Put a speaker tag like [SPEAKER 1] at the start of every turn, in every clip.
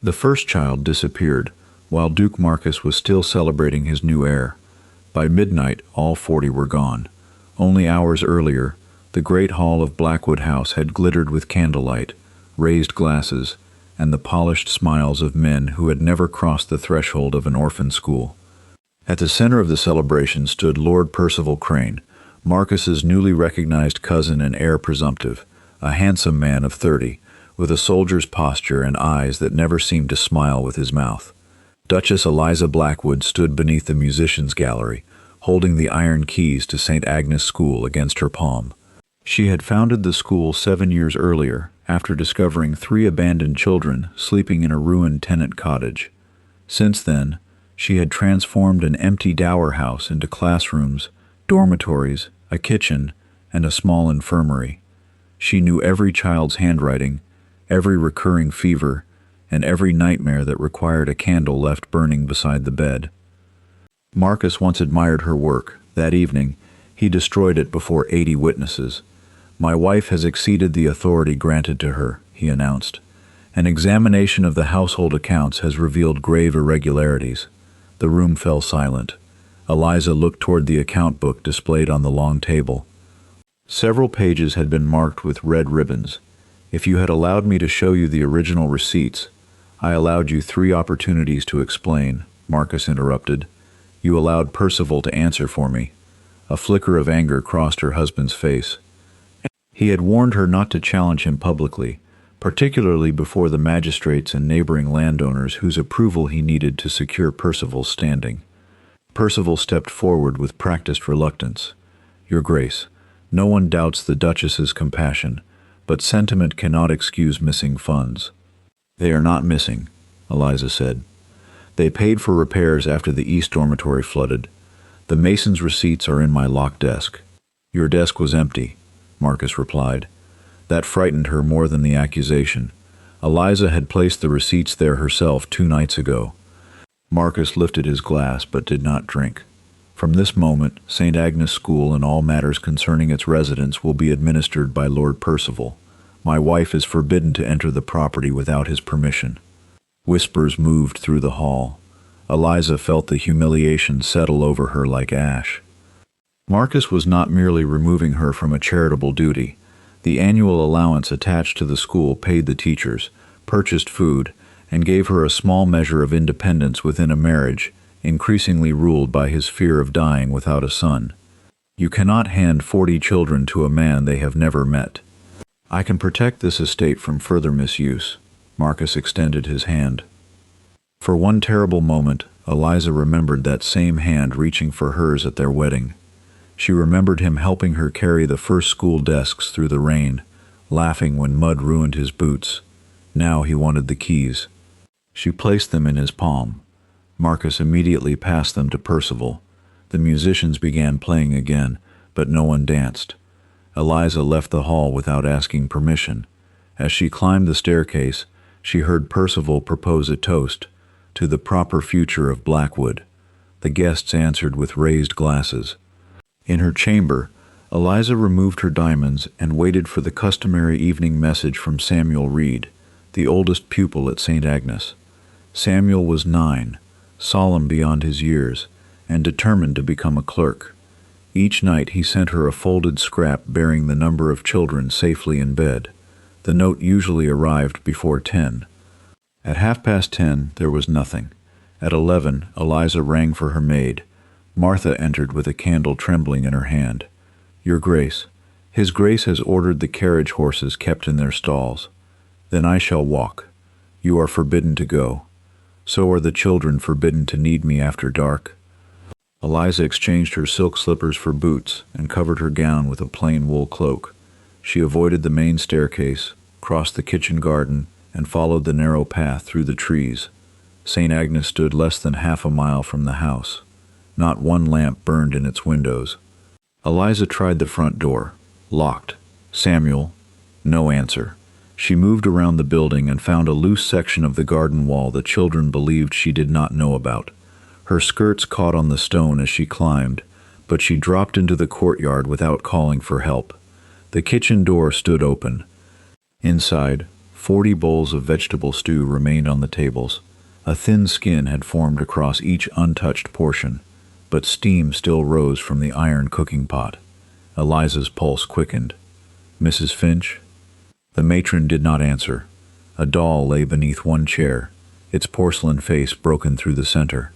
[SPEAKER 1] The first child disappeared, while Duke Marcus was still celebrating his new heir. By midnight, all 40 were gone. Only hours earlier, the great hall of Blackwood House had glittered with candlelight, raised glasses, and the polished smiles of men who had never crossed the threshold of an orphan school. At the center of the celebration stood Lord Percival Crane, Marcus's newly recognized cousin and heir presumptive, a handsome man of 30, with a soldier's posture and eyes that never seemed to smile with his mouth. Duchess Eliza Blackwood stood beneath the musicians' gallery, holding the iron keys to St. Agnes School against her palm. She had founded the school 7 years earlier, after discovering 3 abandoned children sleeping in a ruined tenant cottage. Since then, she had transformed an empty dower house into classrooms, dormitories, a kitchen, and a small infirmary. She knew every child's handwriting, every recurring fever, and every nightmare that required a candle left burning beside the bed. Marcus once admired her work. That evening, he destroyed it before 80 witnesses. "My wife has exceeded the authority granted to her," he announced. "An examination of the household accounts has revealed grave irregularities." The room fell silent. Eliza looked toward the account book displayed on the long table. Several pages had been marked with red ribbons. "If you had allowed me to show you the original receipts—" "I allowed you 3 opportunities to explain," Marcus interrupted. "You allowed Percival to answer for me." A flicker of anger crossed her husband's face. He had warned her not to challenge him publicly, particularly before the magistrates and neighboring landowners whose approval he needed to secure Percival's standing. Percival stepped forward with practiced reluctance. "Your Grace, no one doubts the Duchess's compassion, but sentiment cannot excuse missing funds." "They are not missing," Eliza said. "They paid for repairs after the East Dormitory flooded. The mason's receipts are in my locked desk." "Your desk was empty," Marcus replied. That frightened her more than the accusation. Eliza had placed the receipts there herself 2 nights ago. Marcus lifted his glass but did not drink. "From this moment, St. Agnes School and all matters concerning its residents will be administered by Lord Percival. My wife is forbidden to enter the property without his permission." Whispers moved through the hall. Eliza felt the humiliation settle over her like ash. Marcus was not merely removing her from a charitable duty. The annual allowance attached to the school paid the teachers, purchased food, and gave her a small measure of independence within a marriage, increasingly ruled by his fear of dying without a son. "You cannot hand 40 children to a man they have never met." "I can protect this estate from further misuse." Marcus extended his hand. For one terrible moment, Eliza remembered that same hand reaching for hers at their wedding. She remembered him helping her carry the first school desks through the rain, laughing when mud ruined his boots. Now he wanted the keys. She placed them in his palm. Marcus immediately passed them to Percival. The musicians began playing again, but no one danced. Eliza left the hall without asking permission. As she climbed the staircase, she heard Percival propose a toast to the proper future of Blackwood. The guests answered with raised glasses. In her chamber, Eliza removed her diamonds and waited for the customary evening message from Samuel Reed, the oldest pupil at St. Agnes. Samuel was 9, solemn beyond his years, and determined to become a clerk. Each night he sent her a folded scrap bearing the number of children safely in bed. The note usually arrived before 10. At 10:30 there was nothing. At 11 Eliza rang for her maid. Martha entered with a candle trembling in her hand. "Your Grace, His Grace has ordered the carriage horses kept in their stalls." "Then I shall walk. You are forbidden to go. So are the children forbidden to need me after dark." Eliza exchanged her silk slippers for boots and covered her gown with a plain wool cloak. She avoided the main staircase, crossed the kitchen garden, and followed the narrow path through the trees. St. Agnes stood less than half a mile from the house. Not one lamp burned in its windows. Eliza tried the front door. Locked. "Samuel." No answer. She moved around the building and found a loose section of the garden wall the children believed she did not know about. Her skirts caught on the stone as she climbed, but she dropped into the courtyard without calling for help. The kitchen door stood open. Inside, 40 bowls of vegetable stew remained on the tables. A thin skin had formed across each untouched portion, but steam still rose from the iron cooking pot. Eliza's pulse quickened. "Mrs. Finch?" The matron did not answer. A doll lay beneath one chair, its porcelain face broken through the center.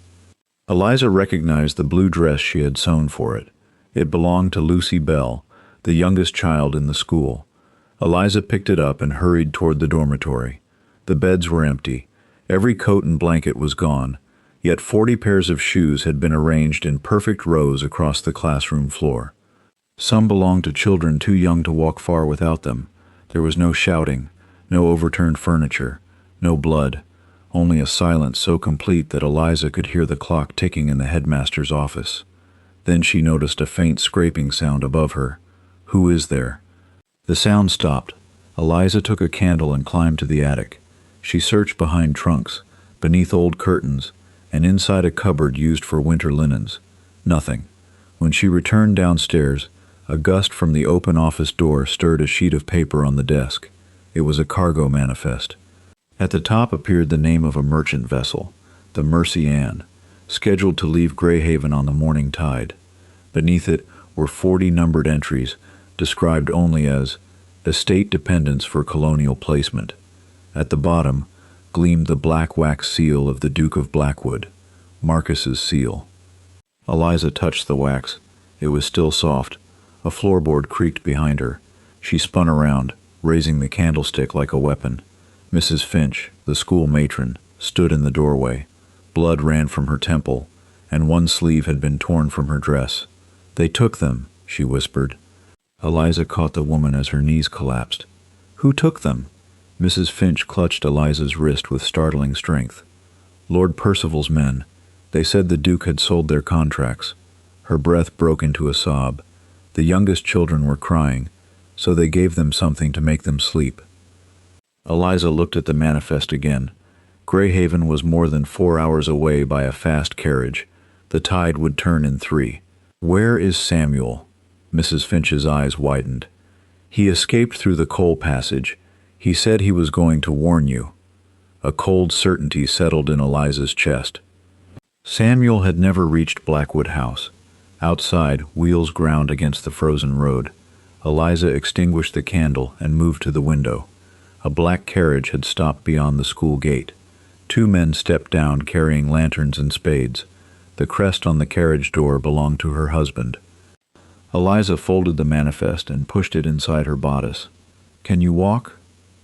[SPEAKER 1] Eliza recognized the blue dress she had sewn for it. It belonged to Lucy Bell, the youngest child in the school. Eliza picked it up and hurried toward the dormitory. The beds were empty. Every coat and blanket was gone, yet 40 pairs of shoes had been arranged in perfect rows across the classroom floor. Some belonged to children too young to walk far without them. There was no shouting, no overturned furniture, no blood, only a silence so complete that Eliza could hear the clock ticking in the headmaster's office. Then she noticed a faint scraping sound above her. "Who is there?" The sound stopped. Eliza took a candle and climbed to the attic. She searched behind trunks, beneath old curtains, and inside a cupboard used for winter linens. Nothing. When she returned downstairs, a gust from the open office door stirred a sheet of paper on the desk. It was a cargo manifest. At the top appeared the name of a merchant vessel, the Mercy Ann, scheduled to leave Greyhaven on the morning tide. Beneath it were 40 numbered entries, described only as estate dependents for colonial placement. At the bottom gleamed the black wax seal of the Duke of Blackwood, Marcus's seal. Eliza touched the wax. It was still soft. A floorboard creaked behind her. She spun around, raising the candlestick like a weapon. Mrs. Finch, the school matron, stood in the doorway. Blood ran from her temple, and one sleeve had been torn from her dress. "They took them," she whispered. Eliza caught the woman as her knees collapsed. "Who took them?" Mrs. Finch clutched Eliza's wrist with startling strength. "Lord Percival's men. They said the Duke had sold their contracts." Her breath broke into a sob. The youngest children were crying, so they gave them something to make them sleep. Eliza looked at the manifest again. Greyhaven was more than 4 hours away by a fast carriage. The tide would turn in 3. "Where is Samuel?" Mrs. Finch's eyes widened. "He escaped through the coal passage. He said he was going to warn you." A cold certainty settled in Eliza's chest. Samuel had never reached Blackwood House. Outside, wheels ground against the frozen road. Eliza extinguished the candle and moved to the window. A black carriage had stopped beyond the school gate. 2 men stepped down carrying lanterns and spades. The crest on the carriage door belonged to her husband. Eliza folded the manifest and pushed it inside her bodice. "Can you walk?"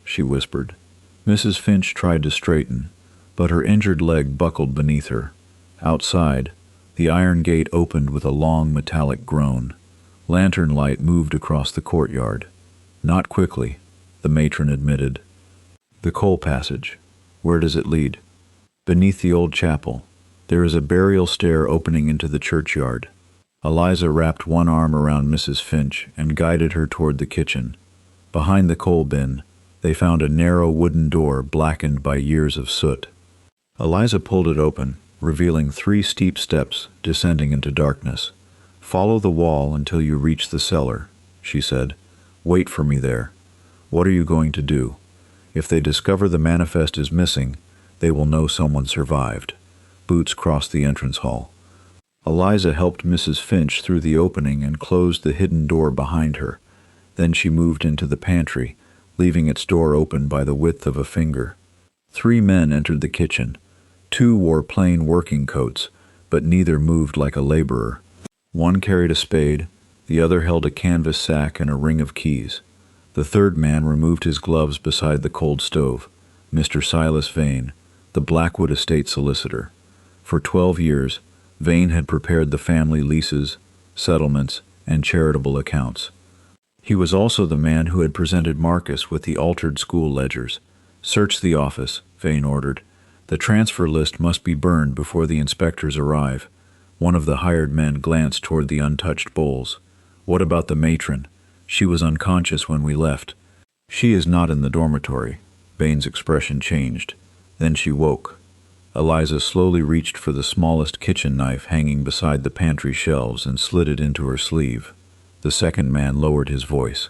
[SPEAKER 1] she whispered. Mrs. Finch tried to straighten, but her injured leg buckled beneath her. Outside, the iron gate opened with a long metallic groan. Lantern light moved across the courtyard. "Not quickly," the matron admitted. "The coal passage. Where does it lead?" "Beneath the old chapel. There is a burial stair opening into the churchyard." Eliza wrapped one arm around Mrs. Finch and guided her toward the kitchen. Behind the coal bin, they found a narrow wooden door blackened by years of soot. Eliza pulled it open, revealing 3 steep steps descending into darkness. "Follow the wall until you reach the cellar," she said. "Wait for me there. What are you going to do? If they discover the manifest is missing, they will know someone survived." Boots crossed the entrance hall. Eliza helped Mrs. Finch through the opening and closed the hidden door behind her. Then she moved into the pantry, leaving its door open by the width of a finger. 3 men entered the kitchen. 2 wore plain working coats, but neither moved like a laborer. One carried a spade, the other held a canvas sack and a ring of keys. The 3rd man removed his gloves beside the cold stove. Mr. Silas Vane, the Blackwood estate solicitor. For 12 years, Vane had prepared the family leases, settlements, and charitable accounts. He was also the man who had presented Marcus with the altered school ledgers. "Search the office," Vane ordered. "The transfer list must be burned before the inspectors arrive." One of the hired men glanced toward the untouched bowls. "What about the matron? She was unconscious when we left." "She is not in the dormitory." Vane's expression changed. Then she woke. Eliza slowly reached for the smallest kitchen knife hanging beside the pantry shelves and slid it into her sleeve. The 2nd man lowered his voice.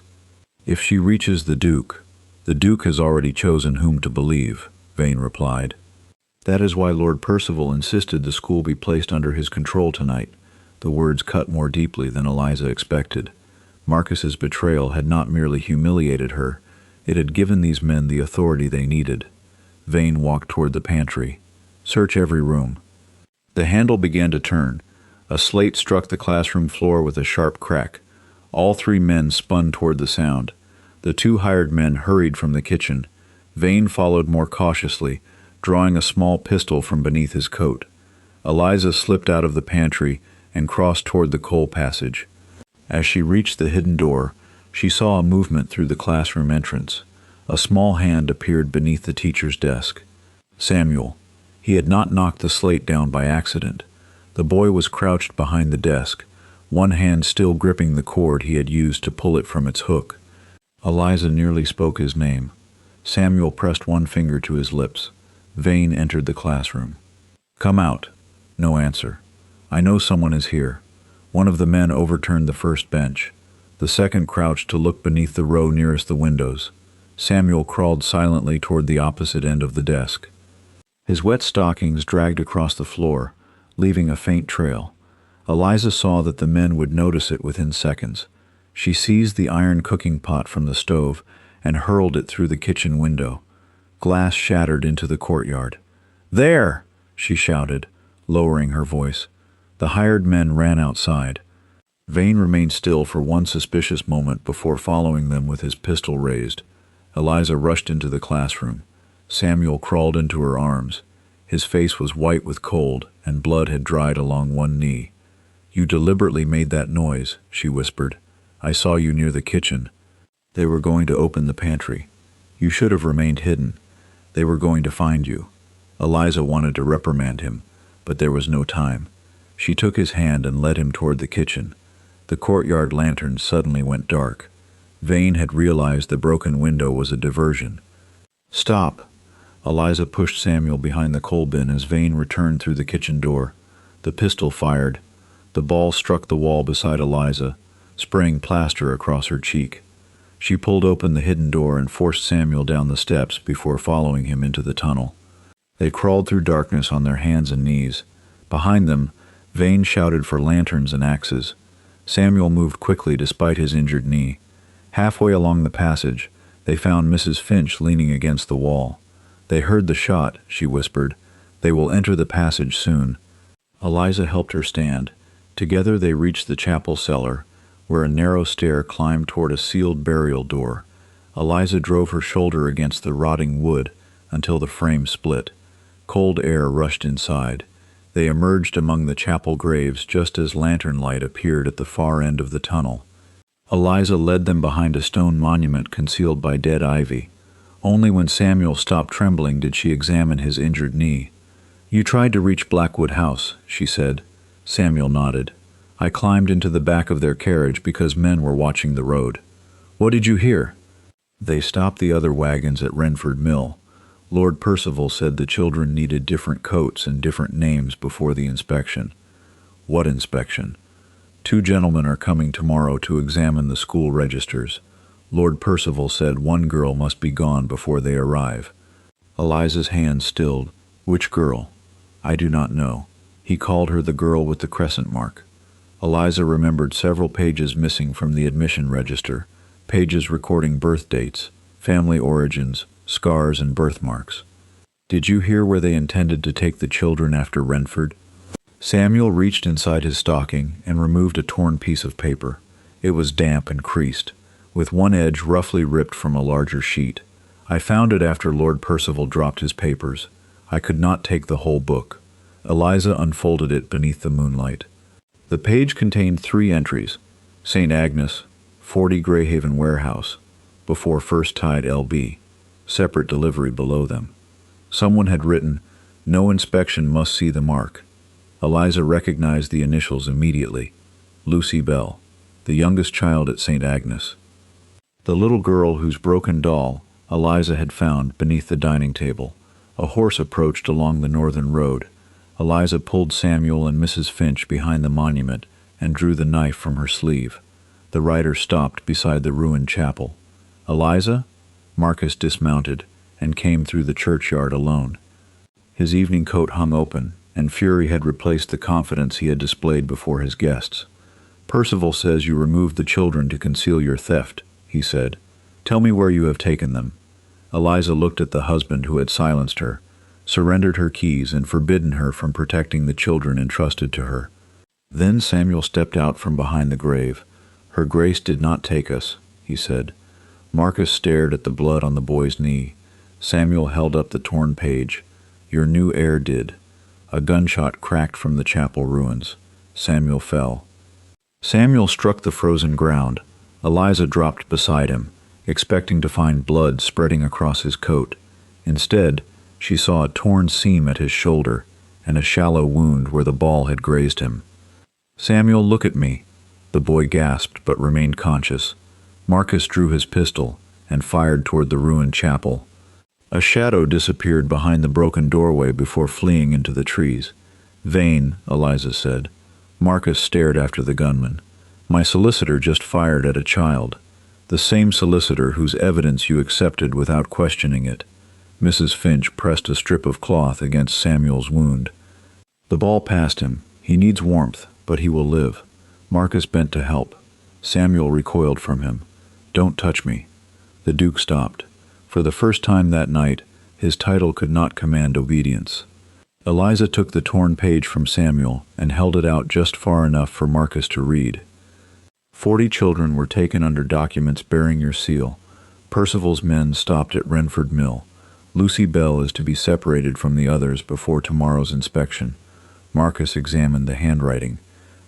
[SPEAKER 1] "If she reaches the Duke "The Duke has already chosen whom to believe," Vane replied. "That is why Lord Percival insisted the school be placed under his control tonight." The words cut more deeply than Eliza expected. Marcus's betrayal had not merely humiliated her, it had given these men the authority they needed. Vane walked toward the pantry. "Search every room." The handle began to turn. A slate struck the classroom floor with a sharp crack. All three men spun toward the sound. The two hired men hurried from the kitchen. Vane followed more cautiously, drawing a small pistol from beneath his coat. Eliza slipped out of the pantry and crossed toward the coal passage. As she reached the hidden door, she saw a movement through the classroom entrance. A small hand appeared beneath the teacher's desk. Samuel. He had not knocked the slate down by accident. The boy was crouched behind the desk, one hand still gripping the cord he had used to pull it from its hook. Eliza nearly spoke his name. Samuel pressed one finger to his lips. Vane entered the classroom. "Come out." No answer. "I know someone is here." One of the men overturned the first bench. The second crouched to look beneath the row nearest the windows. Samuel crawled silently toward the opposite end of the desk. His wet stockings dragged across the floor, leaving a faint trail. Eliza saw that the men would notice it within seconds. She seized the iron cooking pot from the stove and hurled it through the kitchen window. Glass shattered into the courtyard. "There!" she shouted, lowering her voice. The hired men ran outside. Vane remained still for one suspicious moment before following them with his pistol raised. Eliza rushed into the classroom. Samuel crawled into her arms. His face was white with cold, and blood had dried along one knee. "You deliberately made that noise," she whispered. "I saw you near the kitchen. They were going to open the pantry. You should have remained hidden. They were going to find you." Eliza wanted to reprimand him, but there was no time. She took his hand and led him toward the kitchen. The courtyard lantern suddenly went dark. Vane had realized the broken window was a diversion. "Stop!" Eliza pushed Samuel behind the coal bin as Vane returned through the kitchen door. The pistol fired. The ball struck the wall beside Eliza, spraying plaster across her cheek. She pulled open the hidden door and forced Samuel down the steps before following him into the tunnel. They crawled through darkness on their hands and knees. Behind them, Vane shouted for lanterns and axes. Samuel moved quickly despite his injured knee. Halfway along the passage, they found Mrs. Finch leaning against the wall. "They heard the shot," she whispered. "They will enter the passage soon." Eliza helped her stand. Together they reached the chapel cellar, where a narrow stair climbed toward a sealed burial door. Eliza drove her shoulder against the rotting wood until the frame split. Cold air rushed inside. They emerged among the chapel graves just as lantern light appeared at the far end of the tunnel. Eliza led them behind a stone monument concealed by dead ivy. Only when Samuel stopped trembling did she examine his injured knee. "You tried to reach Blackwood House," she said. Samuel nodded. "I climbed into the back of their carriage because men were watching the road." "What did you hear?" "They stopped the other wagons at Renford Mill. Lord Percival said the children needed different coats and different names before the inspection." "What inspection?" "Two gentlemen are coming tomorrow to examine the school registers. Lord Percival said one girl must be gone before they arrive." Eliza's hand stilled. "Which girl?" "I do not know. He called her the girl with the crescent mark." Eliza remembered several pages missing from the admission register, pages recording birth dates, family origins, scars and birthmarks. "Did you hear where they intended to take the children after Renford?" Samuel reached inside his stocking and removed a torn piece of paper. It was damp and creased, with one edge roughly ripped from a larger sheet. "I found it after Lord Percival dropped his papers. I could not take the whole book." Eliza unfolded it beneath the moonlight. The page contained 3 entries. St. Agnes, 40 Greyhaven Warehouse, before first tide LB. Separate delivery below them. Someone had written, "No inspection must see the mark." Eliza recognized the initials immediately. Lucy Bell, the youngest child at St. Agnes. The little girl whose broken doll Eliza had found beneath the dining table. A horse approached along the northern road. Eliza pulled Samuel and Mrs. Finch behind the monument and drew the knife from her sleeve. The rider stopped beside the ruined chapel. "Eliza?" Marcus dismounted and came through the churchyard alone. His evening coat hung open, and fury had replaced the confidence he had displayed before his guests. "Percival says you removed the children to conceal your theft," he said. "Tell me where you have taken them." Eliza looked at the husband who had silenced her, surrendered her keys, and forbidden her from protecting the children entrusted to her. Then Samuel stepped out from behind the grave. "Her grace did not take us," he said. Marcus stared at the blood on the boy's knee. Samuel held up the torn page. "Your new heir did." A gunshot cracked from the chapel ruins. Samuel fell. Samuel struck the frozen ground. Eliza dropped beside him, expecting to find blood spreading across his coat. Instead, she saw a torn seam at his shoulder and a shallow wound where the ball had grazed him. "Samuel, look at me." The boy gasped but remained conscious. Marcus drew his pistol and fired toward the ruined chapel. A shadow disappeared behind the broken doorway before fleeing into the trees. "Vain," Eliza said. Marcus stared after the gunman. "My solicitor just fired at a child. The same solicitor whose evidence you accepted without questioning it." Mrs. Finch pressed a strip of cloth against Samuel's wound. "The ball passed him. He needs warmth, but he will live." Marcus bent to help. Samuel recoiled from him. "Don't touch me." The Duke stopped. For the first time that night, his title could not command obedience. Eliza took the torn page from Samuel and held it out just far enough for Marcus to read. 40 children were taken under documents bearing your seal. Percival's men stopped at Renford Mill. Lucy Bell is to be separated from the others before tomorrow's inspection." Marcus examined the handwriting.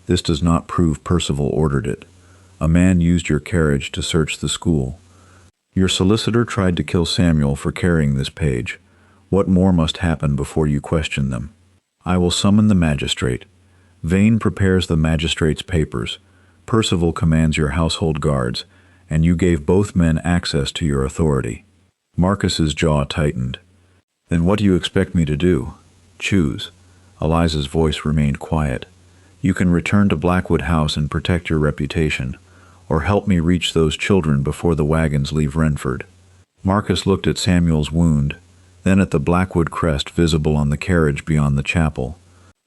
[SPEAKER 1] "This does not prove Percival ordered it. A man used your carriage to search the school. Your solicitor tried to kill Samuel for carrying this page. What more must happen before you question them? I will summon the magistrate. Vane prepares the magistrate's papers. Percival commands your household guards, and you gave both men access to your authority." Marcus's jaw tightened. "Then what do you expect me to do? Choose." Eliza's voice remained quiet. "You can return to Blackwood House and protect your reputation, or help me reach those children before the wagons leave Renford." Marcus looked at Samuel's wound, then at the Blackwood crest visible on the carriage beyond the chapel.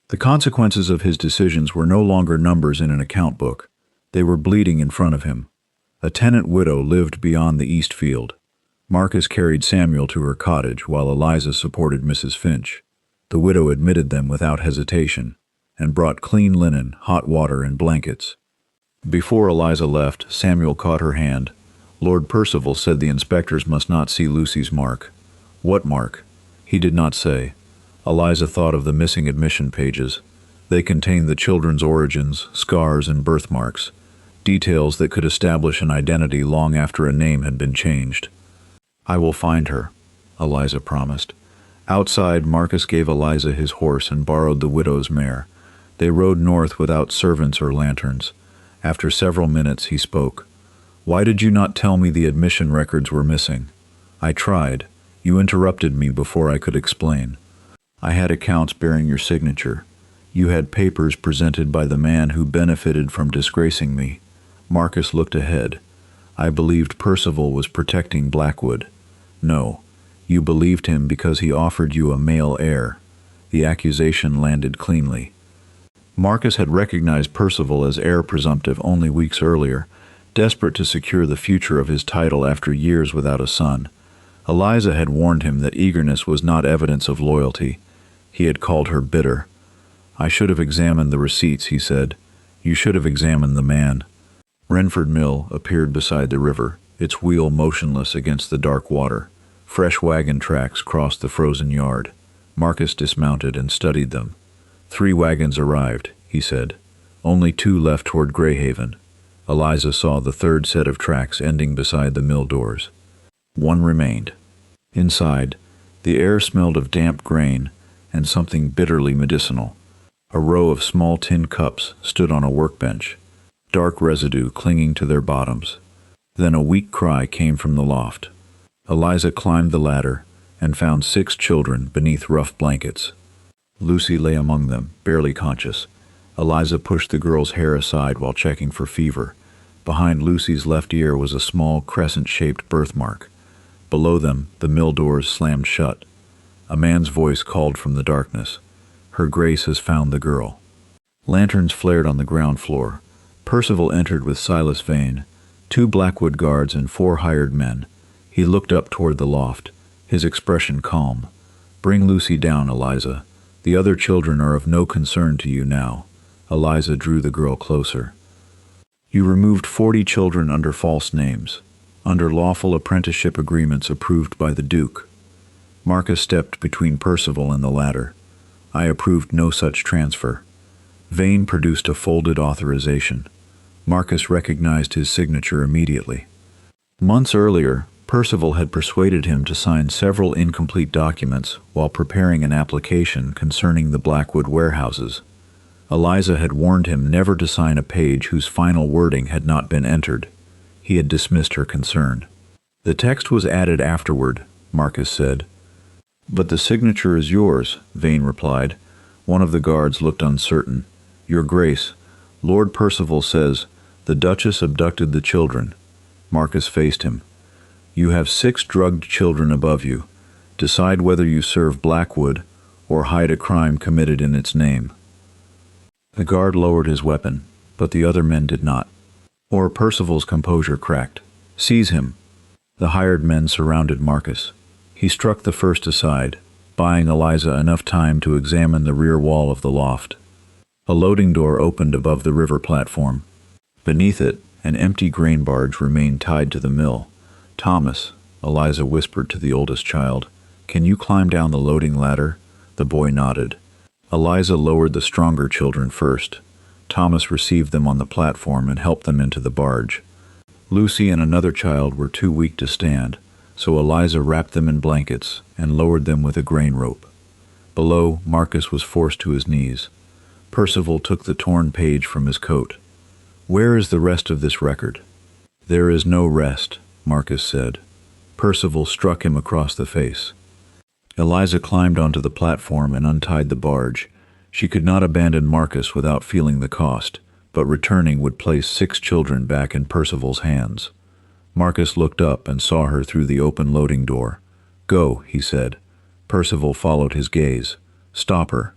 [SPEAKER 1] The consequences of his decisions were no longer numbers in an account book. They were bleeding in front of him. A tenant widow lived beyond the east field. Marcus carried Samuel to her cottage while Eliza supported Mrs. Finch. The widow admitted them without hesitation and brought clean linen, hot water, and blankets. Before Eliza left, Samuel caught her hand. "Lord Percival said the inspectors must not see Lucy's mark." "What mark?" He did not say. Eliza thought of the missing admission pages. They contained the children's origins, scars, and birthmarks, details that could establish an identity long after a name had been changed. "I will find her," Eliza promised. Outside, Marcus gave Eliza his horse and borrowed the widow's mare. They rode north without servants or lanterns. After several minutes, he spoke. "Why did you not tell me the admission records were missing?" "I tried. You interrupted me before I could explain." "I had accounts bearing your signature. You had papers presented by the man who benefited from disgracing me." Marcus looked ahead. "I believed Percival was protecting Blackwood." "No. You believed him because he offered you a male heir." The accusation landed cleanly. Marcus had recognized Percival as heir presumptive only weeks earlier, desperate to secure the future of his title after years without a son. Eliza had warned him that eagerness was not evidence of loyalty. He had called her bitter. "I should have examined the receipts," he said. "You should have examined the man." Renford Mill appeared beside the river, its wheel motionless against the dark water. Fresh wagon tracks crossed the frozen yard. Marcus dismounted and studied them. 3 wagons arrived, he said. Only 2 left toward Greyhaven. Eliza saw the 3rd set of tracks ending beside the mill doors. 1 remained. Inside, the air smelled of damp grain and something bitterly medicinal. A row of small tin cups stood on a workbench, dark residue clinging to their bottoms. Then a weak cry came from the loft. Eliza climbed the ladder and found 6 children beneath rough blankets. Lucy lay among them, barely conscious. Eliza pushed the girl's hair aside while checking for fever. Behind Lucy's left ear was a small crescent-shaped birthmark. Below them, the mill doors slammed shut. A man's voice called from the darkness. "Her Grace has found the girl." Lanterns flared on the ground floor. Percival entered with Silas Vane, 2 Blackwood guards and 4 hired men. He looked up toward the loft, his expression calm. "Bring Lucy down, Eliza. The other children are of no concern to you now." Eliza drew the girl closer. "You removed 40 children under false names, under lawful apprenticeship agreements approved by the Duke." Marcus stepped between Percival and the latter. "I approved no such transfer." Vane produced a folded authorization. Marcus recognized his signature immediately. Months earlier, Percival had persuaded him to sign several incomplete documents while preparing an application concerning the Blackwood warehouses. Eliza had warned him never to sign a page whose final wording had not been entered. He had dismissed her concern. "The text was added afterward," Marcus said. "But the signature is yours," Vane replied. One of the guards looked uncertain. "Your Grace, Lord Percival says, the Duchess abducted the children." Marcus faced him. "You have 6 drugged children above you. Decide whether you serve Blackwood or hide a crime committed in its name." The guard lowered his weapon, but the other men did not. Or Percival's composure cracked. "Seize him." The hired men surrounded Marcus. He struck the first aside, buying Eliza enough time to examine the rear wall of the loft. A loading door opened above the river platform. Beneath it, an empty grain barge remained tied to the mill. "Thomas," Eliza whispered to the oldest child, "can you climb down the loading ladder?" The boy nodded. Eliza lowered the stronger children first. Thomas received them on the platform and helped them into the barge. Lucy and another child were too weak to stand, so Eliza wrapped them in blankets and lowered them with a grain rope. Below, Marcus was forced to his knees. Percival took the torn page from his coat. "Where is the rest of this record?" "There is no rest," Marcus said. Percival struck him across the face. Eliza climbed onto the platform and untied the barge. She could not abandon Marcus without feeling the cost, but returning would place 6 children back in Percival's hands. Marcus looked up and saw her through the open loading door. "Go," he said. Percival followed his gaze. "Stop her."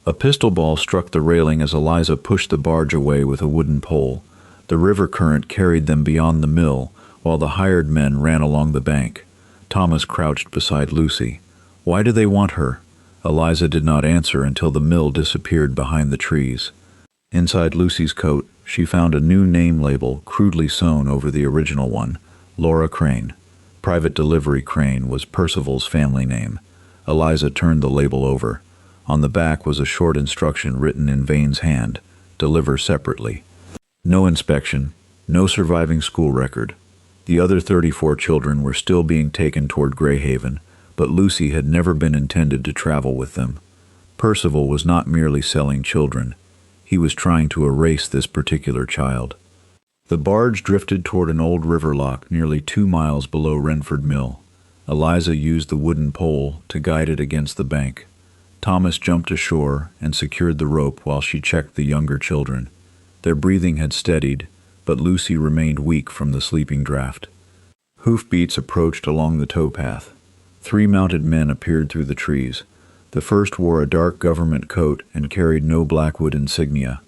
[SPEAKER 1] A pistol ball struck the railing as Eliza pushed the barge away with a wooden pole. The river current carried them beyond the mill, while the hired men ran along the bank. Thomas crouched beside Lucy. "Why do they want her?" Eliza did not answer until the mill disappeared behind the trees. Inside Lucy's coat, she found a new name label crudely sewn over the original one, Laura Crane. Private Delivery Crane was Percival's family name. Eliza turned the label over. On the back was a short instruction written in Vane's hand: "Deliver separately." No inspection, no surviving school record. The other 34 children were still being taken toward Greyhaven, but Lucy had never been intended to travel with them. Percival was not merely selling children. He was trying to erase this particular child. The barge drifted toward an old river lock nearly 2 miles below Renford Mill. Eliza used the wooden pole to guide it against the bank. Thomas jumped ashore and secured the rope while she checked the younger children. Their breathing had steadied, but Lucy remained weak from the sleeping draught. Hoofbeats approached along the towpath. 3 mounted men appeared through the trees. The first wore a dark government coat and carried no Blackwood insignia.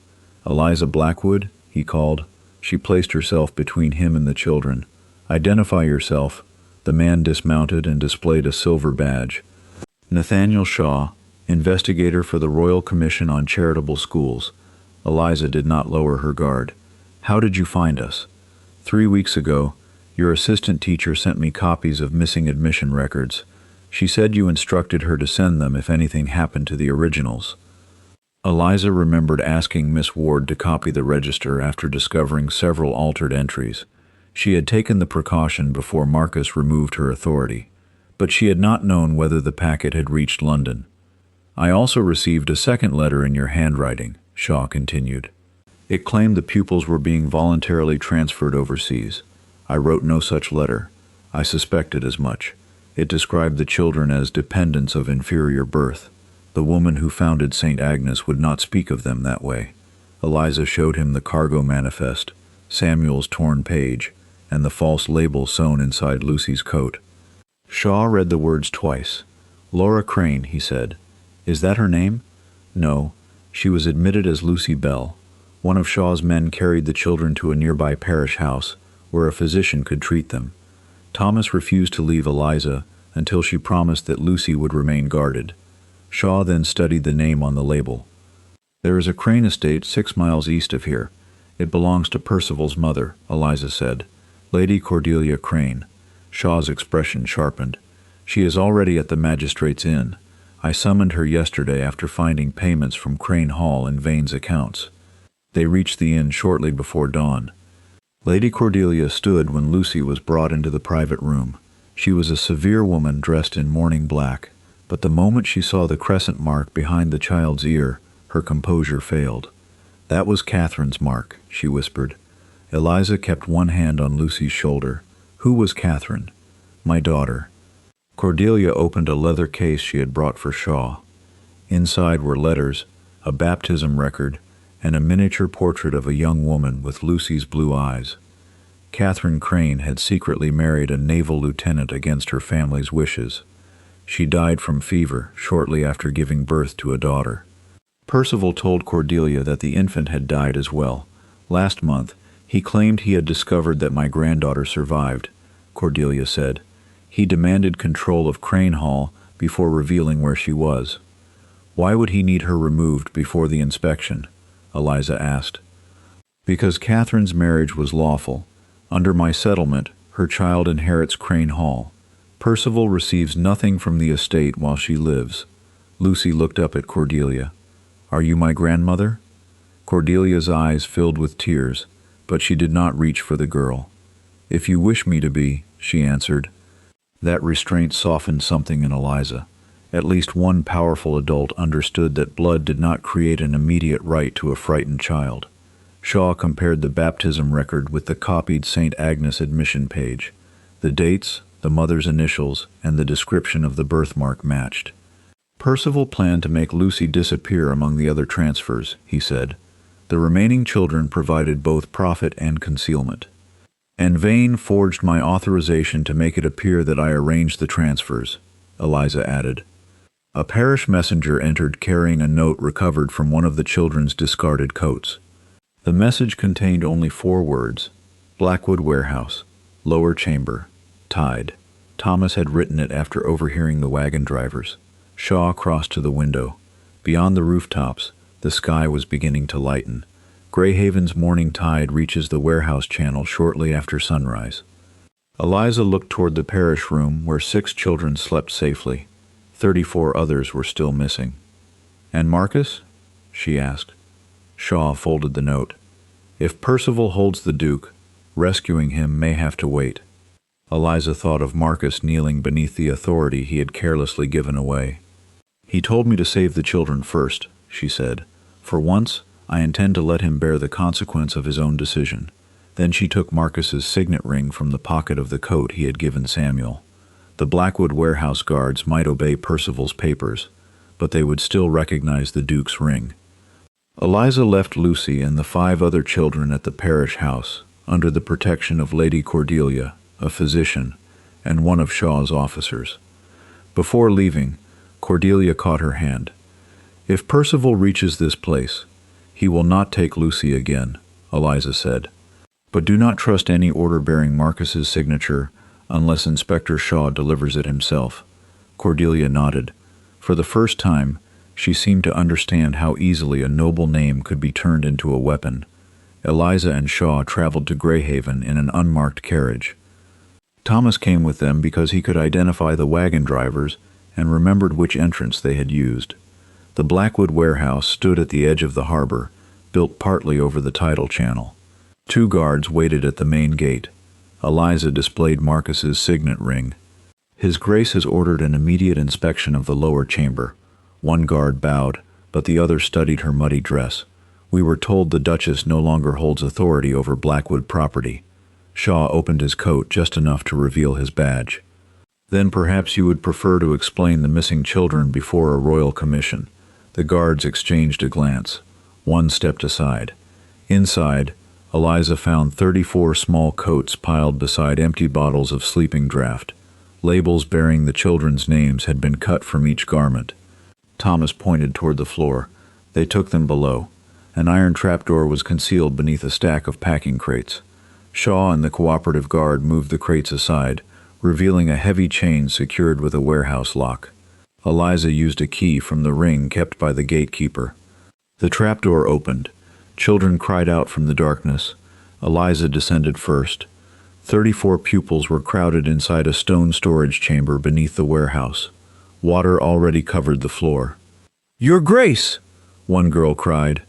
[SPEAKER 1] "Eliza Blackwood?" he called. She placed herself between him and the children. "Identify yourself." The man dismounted and displayed a silver badge. "Nathaniel Shaw, investigator for the Royal Commission on Charitable Schools." Eliza did not lower her guard. "How did you find us?" 3 weeks ago, your assistant teacher sent me copies of missing admission records. She said you instructed her to send them if anything happened to the originals." Eliza remembered asking Miss Ward to copy the register after discovering several altered entries. She had taken the precaution before Marcus removed her authority, but she had not known whether the packet had reached London. "I also received a second letter in your handwriting," Shaw continued. "It claimed the pupils were being voluntarily transferred overseas. I wrote no such letter. I suspected as much. It described the children as dependents of inferior birth. The woman who founded St. Agnes would not speak of them that way." Eliza showed him the cargo manifest, Samuel's torn page, and the false label sewn inside Lucy's coat. Shaw read the words twice. "Laura Crane," he said. "Is that her name?" "No. She was admitted as Lucy Bell. One of Shaw's men carried the children to a nearby parish house, where a physician could treat them. Thomas refused to leave Eliza until she promised that Lucy would remain guarded. Shaw then studied the name on the label. "There is a Crane estate 6 miles east of here. It belongs to Percival's mother," Eliza said. "Lady Cordelia Crane." Shaw's expression sharpened. "She is already at the magistrate's inn. I summoned her yesterday after finding payments from Crane Hall in Vane's accounts. They reached the inn shortly before dawn." Lady Cordelia stood when Lucy was brought into the private room. She was a severe woman dressed in mourning black, but the moment she saw the crescent mark behind the child's ear, her composure failed. "That was Catherine's mark," she whispered. Eliza kept one hand on Lucy's shoulder. "Who was Catherine?" "My daughter." Cordelia opened a leather case she had brought for Shaw. Inside were letters, a baptism record, and a miniature portrait of a young woman with Lucy's blue eyes. Catherine Crane had secretly married a naval lieutenant against her family's wishes. She died from fever shortly after giving birth to a daughter. Percival told Cordelia that the infant had died as well. "Last month, he claimed he had discovered that my granddaughter survived," Cordelia said. "He demanded control of Crane Hall before revealing where she was." "Why would he need her removed before the inspection?" Eliza asked. "Because Catherine's marriage was lawful. Under my settlement, her child inherits Crane Hall. Percival receives nothing from the estate while she lives." Lucy looked up at Cordelia. "Are you my grandmother?" Cordelia's eyes filled with tears, but she did not reach for the girl. "If you wish me to be," she answered. That restraint softened something in Eliza. At least one powerful adult understood that blood did not create an immediate right to a frightened child. Shaw compared the baptism record with the copied St. Agnes admission page. The dates, the mother's initials, and the description of the birthmark matched. "Percival planned to make Lucy disappear among the other transfers," he said. "The remaining children provided both profit and concealment. And Vane forged my authorization to make it appear that I arranged the transfers," Eliza added. A parish messenger entered carrying a note recovered from one of the children's discarded coats. The message contained only 4 words: Blackwood Warehouse, Lower Chamber, Tide. Thomas had written it after overhearing the wagon drivers. Shaw crossed to the window. Beyond the rooftops, the sky was beginning to lighten. Greyhaven's morning tide reaches the warehouse channel shortly after sunrise. Eliza looked toward the parish room where 6 children slept safely. 34 others were still missing. "And Marcus?" she asked. Shaw folded the note. "If Percival holds the Duke, rescuing him may have to wait." Eliza thought of Marcus kneeling beneath the authority he had carelessly given away. "He told me to save the children first," she said. "For once, I intend to let him bear the consequence of his own decision." Then she took Marcus's signet ring from the pocket of the coat he had given Samuel. The Blackwood warehouse guards might obey Percival's papers, but they would still recognize the Duke's ring. Eliza left Lucy and the 5 other children at the parish house, under the protection of Lady Cordelia, a physician, and one of Shaw's officers. Before leaving, Cordelia caught her hand. "If Percival reaches this place, he will not take Lucy again," Eliza said. "But do not trust any order bearing Marcus's signature unless Inspector Shaw delivers it himself." Cordelia nodded. For the first time, she seemed to understand how easily a noble name could be turned into a weapon. Eliza and Shaw traveled to Greyhaven in an unmarked carriage. Thomas came with them because he could identify the wagon drivers and remembered which entrance they had used. The Blackwood warehouse stood at the edge of the harbor, built partly over the tidal channel. 2 guards waited at the main gate. Eliza displayed Marcus's signet ring. "His Grace has ordered an immediate inspection of the lower chamber." One guard bowed, but the other studied her muddy dress. "We were told the Duchess no longer holds authority over Blackwood property." Shaw opened his coat just enough to reveal his badge. "Then perhaps you would prefer to explain the missing children before a royal commission." The guards exchanged a glance. One stepped aside. Inside, Eliza found 34 small coats piled beside empty bottles of sleeping draught. Labels bearing the children's names had been cut from each garment. Thomas pointed toward the floor. They took them below. An iron trapdoor was concealed beneath a stack of packing crates. Shaw and the cooperative guard moved the crates aside, revealing a heavy chain secured with a warehouse lock. Eliza used a key from the ring kept by the gatekeeper. The trapdoor opened. Children cried out from the darkness. Eliza descended first. 34 pupils were crowded inside a stone storage chamber beneath the warehouse. Water already covered the floor. "Your Grace!" one girl cried.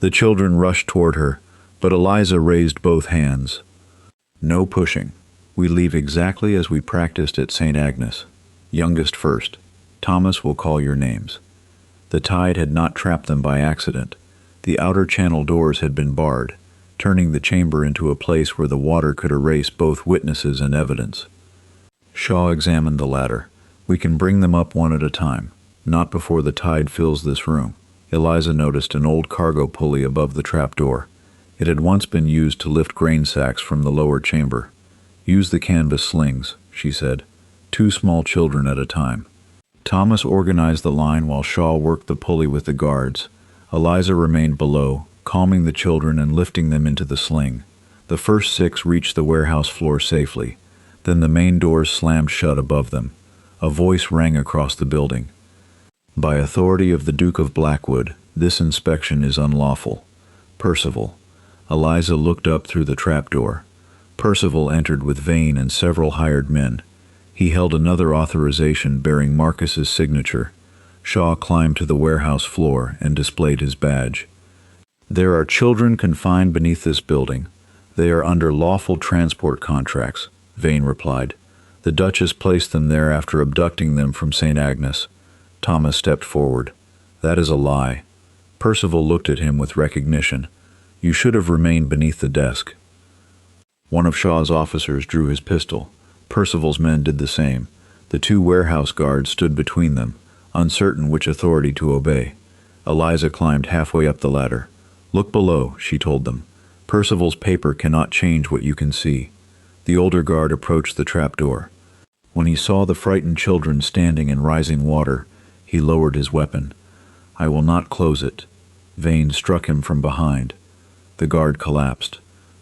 [SPEAKER 1] The children rushed toward her, but Eliza raised both hands. "No pushing. We leave exactly as we practiced at St. Agnes. Youngest first. Thomas will call your names." The tide had not trapped them by accident. The outer channel doors had been barred, turning the chamber into a place where the water could erase both witnesses and evidence. Shaw examined the ladder. "We can bring them up one at a time, not before the tide fills this room." Eliza noticed an old cargo pulley above the trapdoor. It had once been used to lift grain sacks from the lower chamber. "Use the canvas slings," she said. 2 small children at a time. Thomas organized the line while Shaw worked the pulley with the guards. Eliza remained below, calming the children and lifting them into the sling. The first 6 reached the warehouse floor safely. Then the main doors slammed shut above them. A voice rang across the building. "By authority of the Duke of Blackwood, this inspection is unlawful. Percival." Eliza looked up through the trapdoor. Percival entered with Vane and several hired men. He held another authorization bearing Marcus's signature. Shaw climbed to the warehouse floor and displayed his badge. "There are children confined beneath this building. They are under lawful transport contracts," Vane replied. "The Duchess placed them there after abducting them from St. Agnes." Thomas stepped forward. "That is a lie." Percival looked at him with recognition. "You should have remained beneath the desk." One of Shaw's officers drew his pistol. Percival's men did the same. The 2 warehouse guards stood between them, uncertain which authority to obey. Eliza climbed halfway up the ladder. "Look below," she told them. "Percival's paper cannot change what you can see." The older guard approached the trapdoor. When he saw the frightened children standing in rising water, he lowered his weapon. "I will not close it." Vane struck him from behind. The guard collapsed.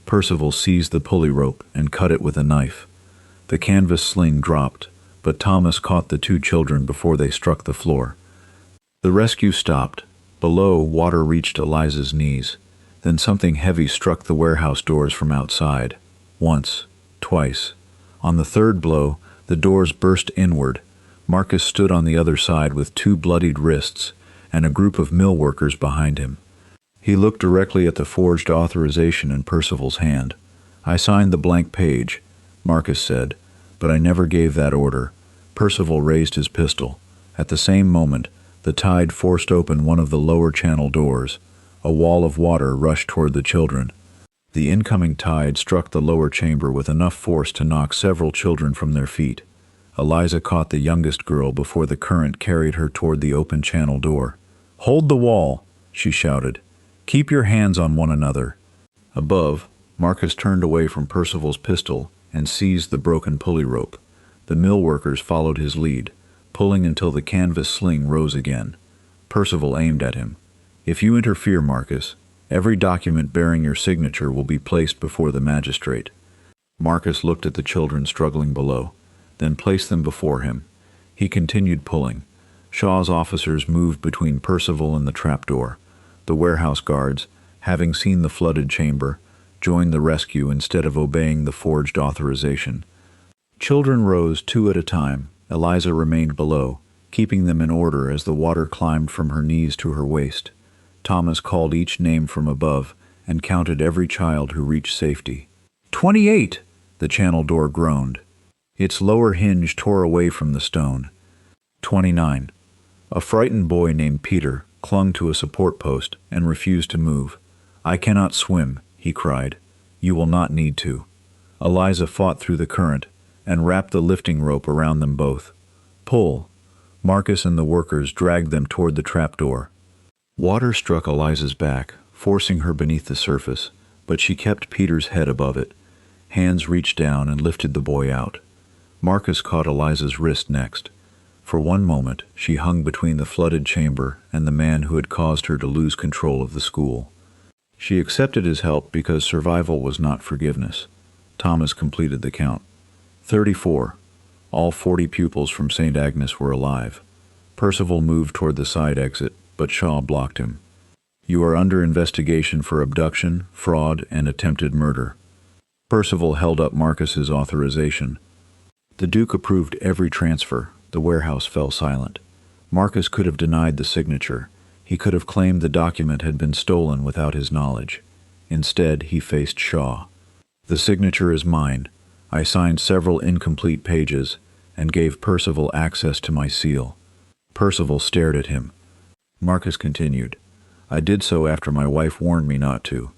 [SPEAKER 1] Percival seized the pulley rope and cut it with a knife. The canvas sling dropped, but Thomas caught the 2 children before they struck the floor. The rescue stopped. Below, water reached Eliza's knees. Then something heavy struck the warehouse doors from outside. Once, twice. On the 3rd blow, the doors burst inward. Marcus stood on the other side with 2 bloodied wrists and a group of mill workers behind him. He looked directly at the forged authorization in Percival's hand. "I signed the blank page," Marcus said, "but I never gave that order." Percival raised his pistol. At the same moment, the tide forced open one of the lower channel doors. A wall of water rushed toward the children. The incoming tide struck the lower chamber with enough force to knock several children from their feet. Eliza caught the youngest girl before the current carried her toward the open channel door. "Hold the wall," she shouted. "Keep your hands on one another." Above, Marcus turned away from Percival's pistol and seized the broken pulley rope. The mill workers followed his lead, pulling until the canvas sling rose again. Percival aimed at him. "If you interfere, Marcus, every document bearing your signature will be placed before the magistrate." Marcus looked at the children struggling below, then placed them before him. He continued pulling. Shaw's officers moved between Percival and the trapdoor. The warehouse guards, having seen the flooded chamber, joined the rescue instead of obeying the forged authorization. Children rose 2 at a time. Eliza remained below, keeping them in order as the water climbed from her knees to her waist. Thomas called each name from above and counted every child who reached safety. 28! The channel door groaned. Its lower hinge tore away from the stone. 29. A frightened boy named Peter clung to a support post and refused to move. "I cannot swim," he cried. "You will not need to." Eliza fought through the current and wrapped the lifting rope around them both. "Pull." Marcus and the workers dragged them toward the trapdoor. Water struck Eliza's back, forcing her beneath the surface, but she kept Peter's head above it. Hands reached down and lifted the boy out. Marcus caught Eliza's wrist next. For one moment, she hung between the flooded chamber and the man who had caused her to lose control of the school. She accepted his help because survival was not forgiveness. Thomas completed the count. 34. All 40 pupils from St. Agnes were alive. Percival moved toward the side exit, but Shaw blocked him. You are under investigation for abduction, fraud, and attempted murder. Percival held up Marcus's authorization. The Duke approved every transfer. The warehouse fell silent. Marcus could have denied the signature. He could have claimed the document had been stolen without his knowledge. Instead, he faced Shaw. The signature is mine. I signed several incomplete pages and gave Percival access to my seal. Percival stared at him. Marcus continued. I did so after my wife warned me not to.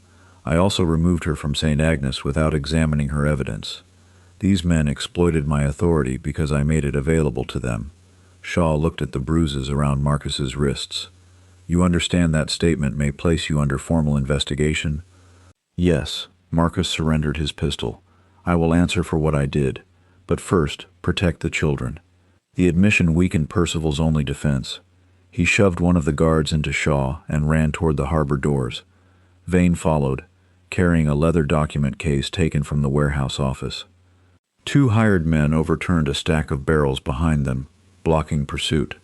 [SPEAKER 1] I also removed her from St. Agnes without examining her evidence. These men exploited my authority because I made it available to them. Shaw looked at the bruises around Marcus's wrists. You understand that statement may place you under formal investigation? Yes. Marcus surrendered his pistol. I will answer for what I did. But first, protect the children. The admission weakened Percival's only defense. He shoved one of the guards into Shaw and ran toward the harbor doors. Vane followed, carrying a leather document case taken from the warehouse office. 2 hired men overturned a stack of barrels behind them, blocking pursuit.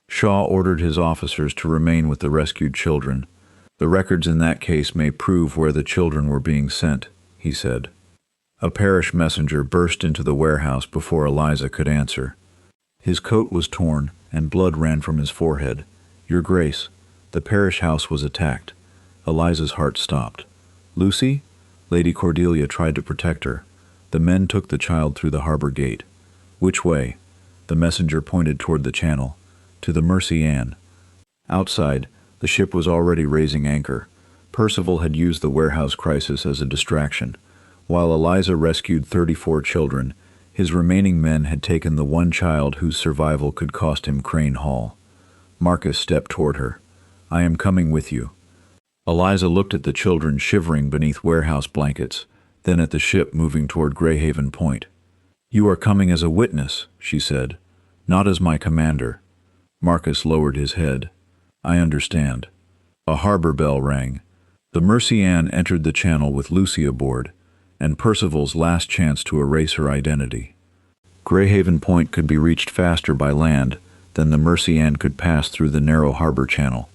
[SPEAKER 1] Shaw ordered his officers to remain with the rescued children. The records in that case may prove where the children were being sent, he said. A parish messenger burst into the warehouse before Eliza could answer. His coat was torn, and blood ran from his forehead. Your Grace, the parish house was attacked. Eliza's heart stopped. Lucy? Lady Cordelia tried to protect her. The men took the child through the harbor gate. Which way? The messenger pointed toward the channel. To the Mercy Ann. Outside, the ship was already raising anchor. Percival had used the warehouse crisis as a distraction. While Eliza rescued 34 children, his remaining men had taken the one child whose survival could cost him Crane Hall. Marcus stepped toward her. I am coming with you. Eliza looked at the children shivering beneath warehouse blankets, then at the ship moving toward Greyhaven Point. You are coming as a witness, she said, not as my commander. Marcus lowered his head. I understand. A harbor bell rang. The Mercy Ann entered the channel with Lucy aboard, and Percival's last chance to erase her identity. Greyhaven Point could be reached faster by land than the Mercy Ann could pass through the narrow harbor channel.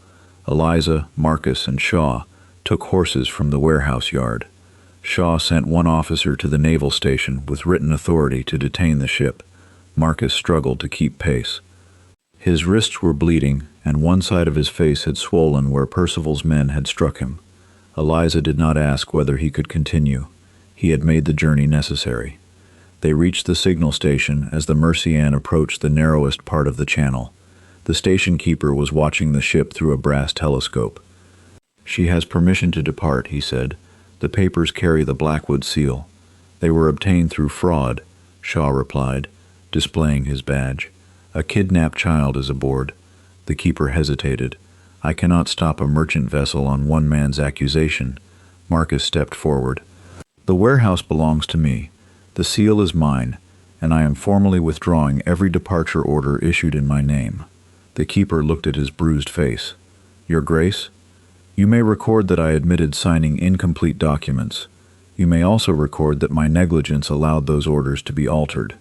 [SPEAKER 1] Eliza, Marcus, and Shaw took horses from the warehouse yard. Shaw sent one officer to the naval station with written authority to detain the ship. Marcus struggled to keep pace. His wrists were bleeding, and one side of his face had swollen where Percival's men had struck him. Eliza did not ask whether he could continue. He had made the journey necessary. They reached the signal station as the Mercy Ann approached the narrowest part of the channel. The station keeper was watching the ship through a brass telescope. She has permission to depart, he said. The papers carry the Blackwood seal. They were obtained through fraud, Shaw replied, displaying his badge. A kidnapped child is aboard. The keeper hesitated. I cannot stop a merchant vessel on one man's accusation. Marcus stepped forward. The warehouse belongs to me. The seal is mine, and I am formally withdrawing every departure order issued in my name. The keeper looked at his bruised face. Your Grace? You may record that I admitted signing incomplete documents. You may also record that my negligence allowed those orders to be altered.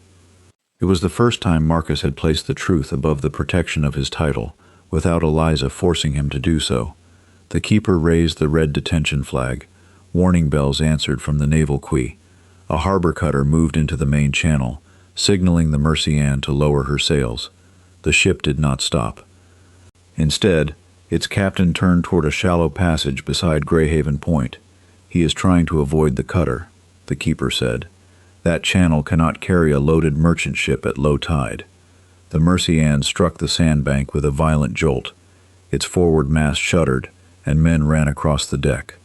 [SPEAKER 1] It was the first time Marcus had placed the truth above the protection of his title, without Eliza forcing him to do so. The keeper raised the red detention flag. Warning bells answered from the naval quay. A harbor cutter moved into the main channel, signaling the Mercy Ann to lower her sails. The ship did not stop. Instead, its captain turned toward a shallow passage beside Greyhaven Point. He is trying to avoid the cutter, the keeper said. That channel cannot carry a loaded merchant ship at low tide. The Mercy Ann struck the sandbank with a violent jolt. Its forward mast shuddered, and men ran across the deck.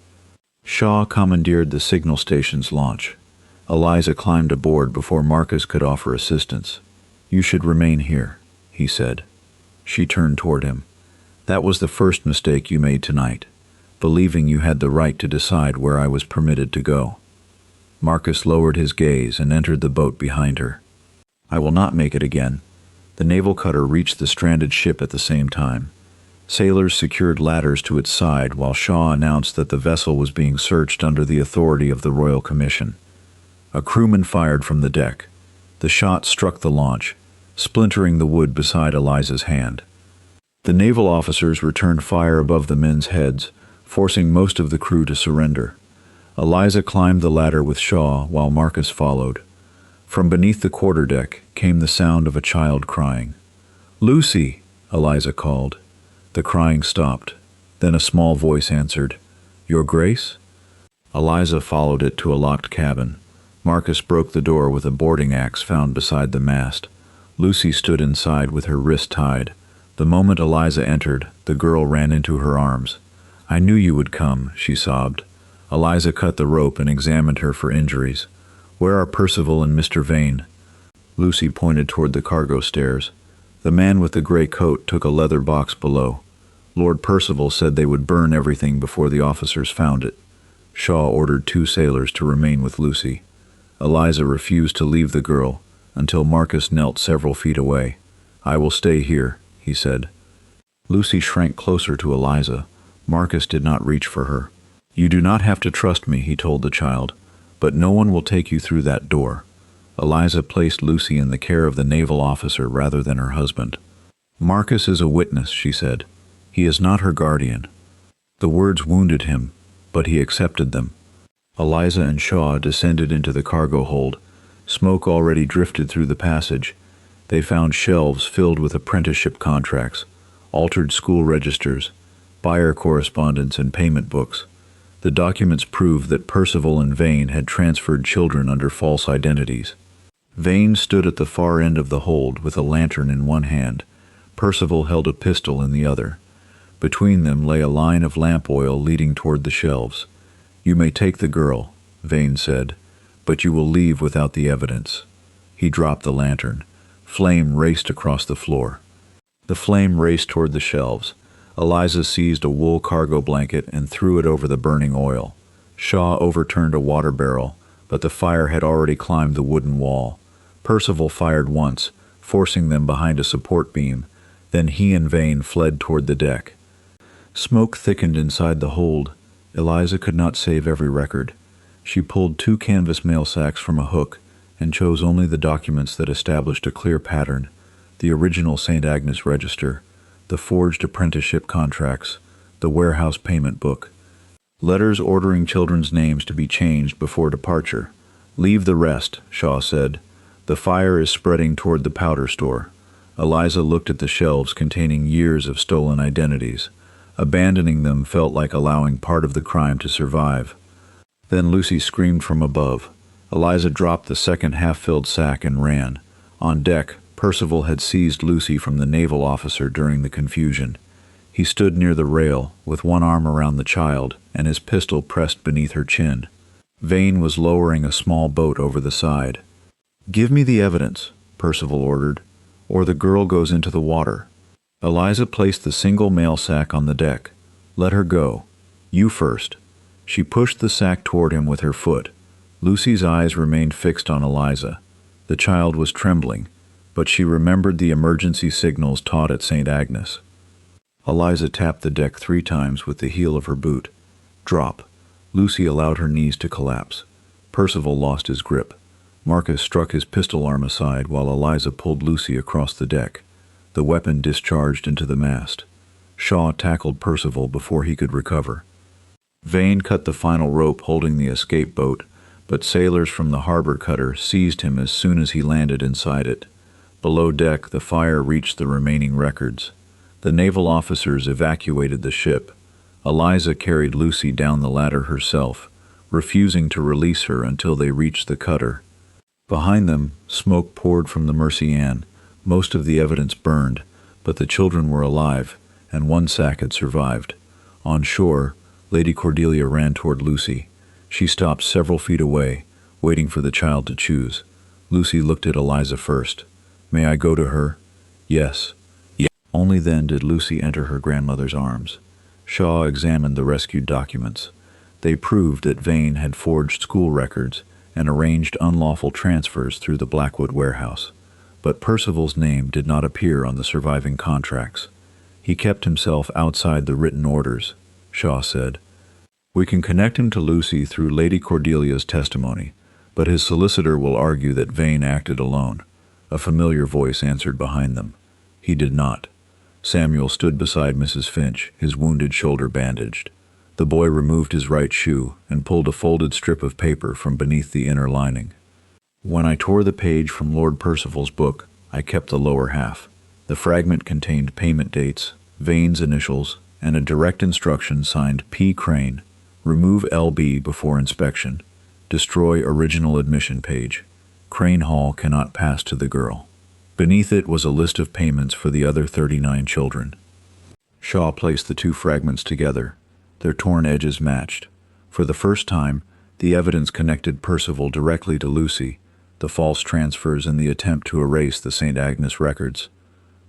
[SPEAKER 1] Shaw commandeered the signal station's launch. Eliza climbed aboard before Marcus could offer assistance. You should remain here, he said. She turned toward him. That was the first mistake you made tonight, believing you had the right to decide where I was permitted to go. Marcus lowered his gaze and entered the boat behind her. I will not make it again. The naval cutter reached the stranded ship at the same time. Sailors secured ladders to its side while Shaw announced that the vessel was being searched under the authority of the Royal Commission. A crewman fired from the deck. The shot struck the launch, splintering the wood beside Eliza's hand. The naval officers returned fire above the men's heads, forcing most of the crew to surrender. Eliza climbed the ladder with Shaw while Marcus followed. From beneath the quarterdeck came the sound of a child crying. "Lucy!" Eliza called. The crying stopped. Then a small voice answered, "Your Grace?" Eliza followed it to a locked cabin. Marcus broke the door with a boarding axe found beside the mast. Lucy stood inside with her wrist tied. The moment Eliza entered, the girl ran into her arms. "I knew you would come," she sobbed. Eliza cut the rope and examined her for injuries. "Where are Percival and Mr. Vane?" Lucy pointed toward the cargo stairs. The man with the gray coat took a leather box below. Lord Percival said they would burn everything before the officers found it. Shaw ordered 2 sailors to remain with Lucy. Eliza refused to leave the girl until Marcus knelt several feet away. "I will stay here," he said. Lucy shrank closer to Eliza. Marcus did not reach for her. "You do not have to trust me," he told the child, "but no one will take you through that door." Eliza placed Lucy in the care of the naval officer rather than her husband. "Marcus is a witness," she said. "He is not her guardian." The words wounded him, but he accepted them. Eliza and Shaw descended into the cargo hold. Smoke already drifted through the passage. They found shelves filled with apprenticeship contracts, altered school registers, buyer correspondence, and payment books. The documents proved that Percival and Vane had transferred children under false identities. Vane stood at the far end of the hold with a lantern in one hand. Percival held a pistol in the other. Between them lay a line of lamp oil leading toward the shelves. "You may take the girl," Vane said, "but you will leave without the evidence." He dropped the lantern. Flame raced across the floor. The flame raced toward the shelves. Eliza seized a wool cargo blanket and threw it over the burning oil. Shaw overturned a water barrel, but the fire had already climbed the wooden wall. Percival fired once, forcing them behind a support beam. Then he and Vane fled toward the deck. Smoke thickened inside the hold. Eliza could not save every record. She pulled 2 canvas mail sacks from a hook and chose only the documents that established a clear pattern: the original St. Agnes register, the forged apprenticeship contracts, the warehouse payment book. Letters ordering children's names to be changed before departure. "Leave the rest," Shaw said. "The fire is spreading toward the powder store." Eliza looked at the shelves containing years of stolen identities. Abandoning them felt like allowing part of the crime to survive. Then Lucy screamed from above. Eliza dropped the second half-filled sack and ran. On deck, Percival had seized Lucy from the naval officer during the confusion. He stood near the rail, with one arm around the child and his pistol pressed beneath her chin. Vane was lowering a small boat over the side. "Give me the evidence," Percival ordered, "or the girl goes into the water." Eliza placed the single mail sack on the deck. "Let her go. You first." She pushed the sack toward him with her foot. Lucy's eyes remained fixed on Eliza. The child was trembling, but she remembered the emergency signals taught at St. Agnes. Eliza tapped the deck 3 times with the heel of her boot. "Drop." Lucy allowed her knees to collapse. Percival lost his grip. Marcus struck his pistol arm aside while Eliza pulled Lucy across the deck. The weapon discharged into the mast. Shaw tackled Percival before he could recover. Vane cut the final rope holding the escape boat, but sailors from the harbor cutter seized him as soon as he landed inside it. Below deck, the fire reached the remaining records. The naval officers evacuated the ship. Eliza carried Lucy down the ladder herself, refusing to release her until they reached the cutter. Behind them, smoke poured from the Mercy Ann. Most of the evidence burned, but the children were alive, and one sack had survived. On shore, Lady Cordelia ran toward Lucy. She stopped several feet away, waiting for the child to choose. Lucy looked at Eliza first. "May I go to her?" "Yes." Only then did Lucy enter her grandmother's arms. Shaw examined the rescued documents. They proved that Vane had forged school records and arranged unlawful transfers through the Blackwood warehouse. but Percival's name did not appear on the surviving contracts. He kept himself outside the written orders, Shaw said. We can connect him to Lucy through Lady Cordelia's testimony, but his solicitor will argue that Vane acted alone. A familiar voice answered behind them. He did not. Samuel stood beside Mrs. Finch, his wounded shoulder bandaged. The boy removed his right shoe and pulled a folded strip of paper from beneath the inner lining. When I tore the page from Lord Percival's book, I kept the lower half. The fragment contained payment dates, Vane's initials, and a direct instruction signed P. Crane. Remove LB before inspection. Destroy original admission page. Crane Hall cannot pass to the girl. Beneath it was a list of payments for the other 39 children. Shaw placed the two fragments together. Their torn edges matched. For the first time, the evidence connected Percival directly to Lucy, the false transfers and the attempt to erase the St. Agnes records.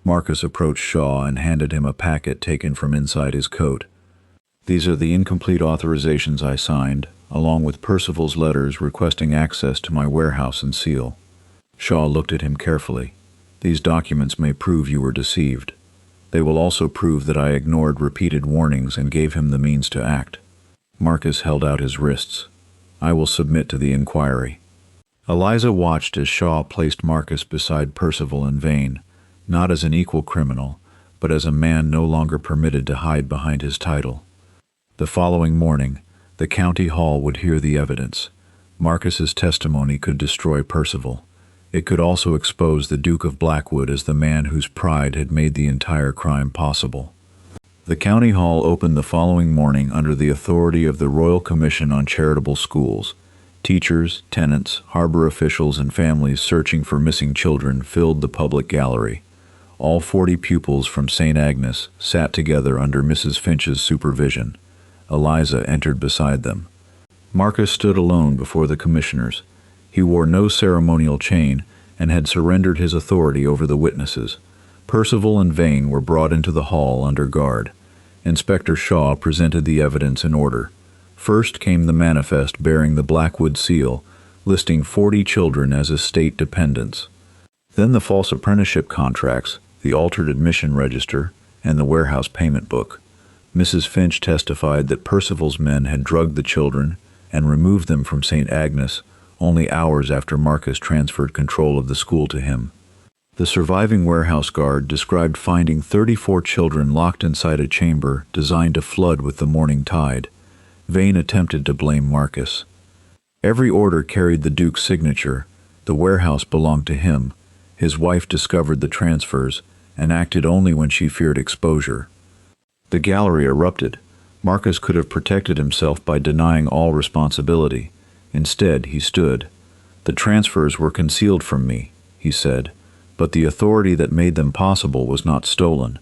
[SPEAKER 1] Marcus approached Shaw and handed him a packet taken from inside his coat. These are the incomplete authorizations I signed, along with Percival's letters requesting access to my warehouse and seal. Shaw looked at him carefully. These documents may prove you were deceived. They will also prove that I ignored repeated warnings and gave him the means to act. Marcus held out his wrists. I will submit to the inquiry. Eliza watched as Shaw placed Marcus beside Percival and Vane, not as an equal criminal, but as a man no longer permitted to hide behind his title. The following morning, the county hall would hear the evidence. Marcus's testimony could destroy Percival. It could also expose the Duke of Blackwood as the man whose pride had made the entire crime possible. The county hall opened the following morning under the authority of the Royal Commission on Charitable Schools. Teachers, tenants, harbor officials, and families searching for missing children filled the public gallery. All 40 pupils from St. Agnes sat together under Mrs. Finch's supervision. Eliza entered beside them. Marcus stood alone before the commissioners. He wore no ceremonial chain and had surrendered his authority over the witnesses. Percival and Vane were brought into the hall under guard. Inspector Shaw presented the evidence in order. First came the manifest bearing the Blackwood seal, listing 40 children as estate dependents. Then the false apprenticeship contracts, the altered admission register, and the warehouse payment book. Mrs. Finch testified that Percival's men had drugged the children and removed them from St. Agnes only hours after Marcus transferred control of the school to him. The surviving warehouse guard described finding 34 children locked inside a chamber designed to flood with the morning tide. Vane attempted to blame Marcus. Every order carried the Duke's signature. The warehouse belonged to him. His wife discovered the transfers and acted only when she feared exposure. The gallery erupted. Marcus could have protected himself by denying all responsibility. Instead, he stood. The transfers were concealed from me, he said, but the authority that made them possible was not stolen.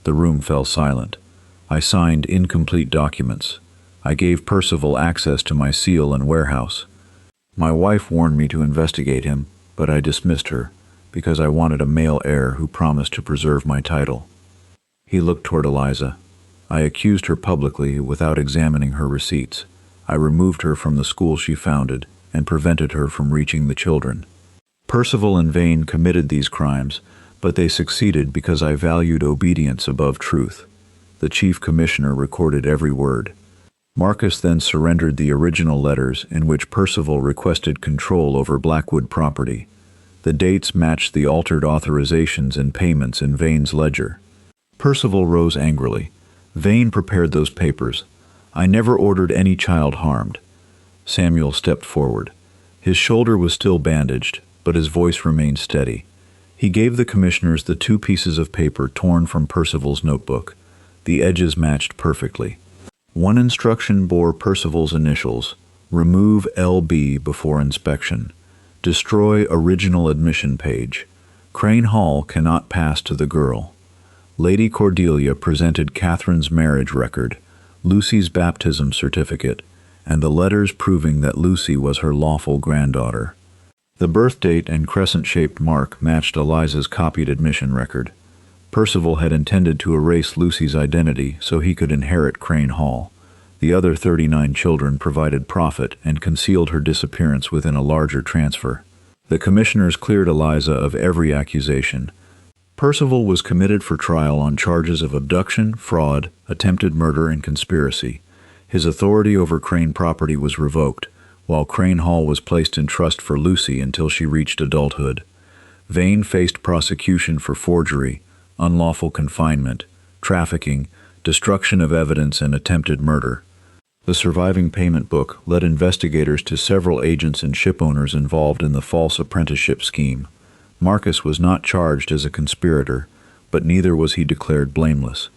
[SPEAKER 1] The room fell silent. I signed incomplete documents. I gave Percival access to my seal and warehouse. My wife warned me to investigate him, but I dismissed her, because I wanted a male heir who promised to preserve my title. He looked toward Eliza. I accused her publicly without examining her receipts. I removed her from the school she founded and prevented her from reaching the children. Percival and Vane committed these crimes, but they succeeded because I valued obedience above truth. The chief commissioner recorded every word. Marcus then surrendered the original letters in which Percival requested control over Blackwood property. The dates matched the altered authorizations and payments in Vane's ledger. Percival rose angrily. Vane prepared those papers. I never ordered any child harmed. Samuel stepped forward. His shoulder was still bandaged, but his voice remained steady. He gave the commissioners the 2 pieces of paper torn from Percival's notebook. The edges matched perfectly. One instruction bore Percival's initials: remove LB before inspection. Destroy original admission page. Crane Hall cannot pass to the girl. Lady Cordelia presented Catherine's marriage record, Lucy's baptism certificate, and the letters proving that Lucy was her lawful granddaughter. The birth date and crescent-shaped mark matched Eliza's copied admission record. Percival had intended to erase Lucy's identity so he could inherit Crane Hall. The other 39 children provided profit and concealed her disappearance within a larger transfer. The commissioners cleared Eliza of every accusation. Percival was committed for trial on charges of abduction, fraud, attempted murder, and conspiracy. His authority over Crane property was revoked, while Crane Hall was placed in trust for Lucy until she reached adulthood. Vane faced prosecution for forgery, unlawful confinement, trafficking, destruction of evidence, and attempted murder. The surviving payment book led investigators to several agents and shipowners involved in the false apprenticeship scheme. Marcus was not charged as a conspirator, but neither was he declared blameless.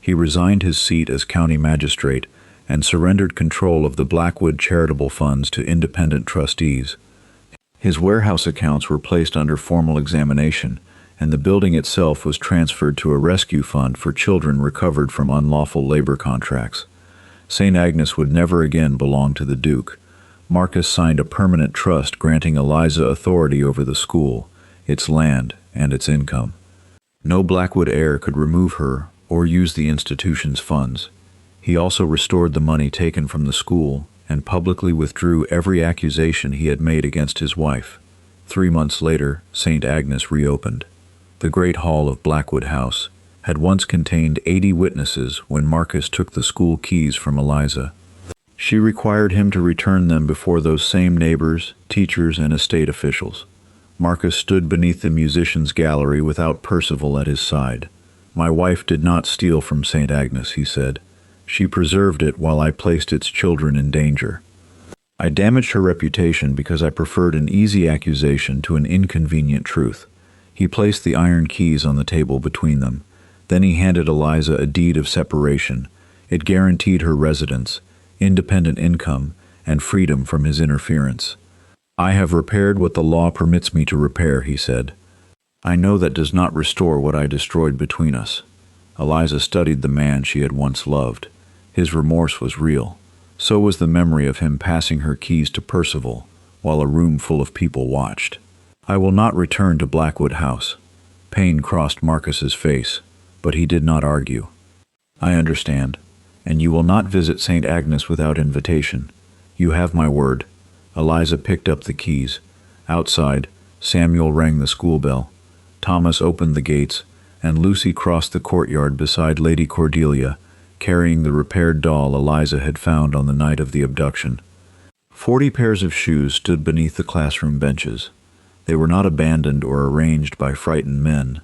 [SPEAKER 1] He resigned his seat as county magistrate and surrendered control of the Blackwood charitable funds to independent trustees. His warehouse accounts were placed under formal examination, and the building itself was transferred to a rescue fund for children recovered from unlawful labor contracts. St. Agnes would never again belong to the Duke. Marcus signed a permanent trust granting Eliza authority over the school, its land, and its income. No Blackwood heir could remove her or use the institution's funds. He also restored the money taken from the school and publicly withdrew every accusation he had made against his wife. 3 months later, St. Agnes reopened. The great hall of Blackwood House had once contained 80 witnesses when Marcus took the school keys from Eliza. She required him to return them before those same neighbors, teachers, and estate officials. Marcus stood beneath the musicians' gallery without Percival at his side. "My wife did not steal from St. Agnes," he said. "She preserved it while I placed its children in danger. I damaged her reputation because I preferred an easy accusation to an inconvenient truth." He placed the iron keys on the table between them. Then he handed Eliza a deed of separation. It guaranteed her residence, independent income, and freedom from his interference. "I have repaired what the law permits me to repair," he said. "I know that does not restore what I destroyed between us." Eliza studied the man she had once loved. His remorse was real. So was the memory of him passing her keys to Percival, while a room full of people watched. "I will not return to Blackwood House." Pain crossed Marcus's face, but he did not argue. "I understand. And you will not visit St. Agnes without invitation. You have my word." Eliza picked up the keys. Outside, Samuel rang the school bell. Thomas opened the gates, and Lucy crossed the courtyard beside Lady Cordelia, carrying the repaired doll Eliza had found on the night of the abduction. 40 pairs of shoes stood beneath the classroom benches. They were not abandoned or arranged by frightened men.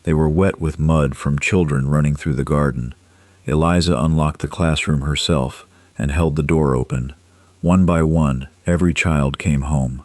[SPEAKER 1] They were wet with mud from children running through the garden. Eliza unlocked the classroom herself and held the door open. One by one, every child came home.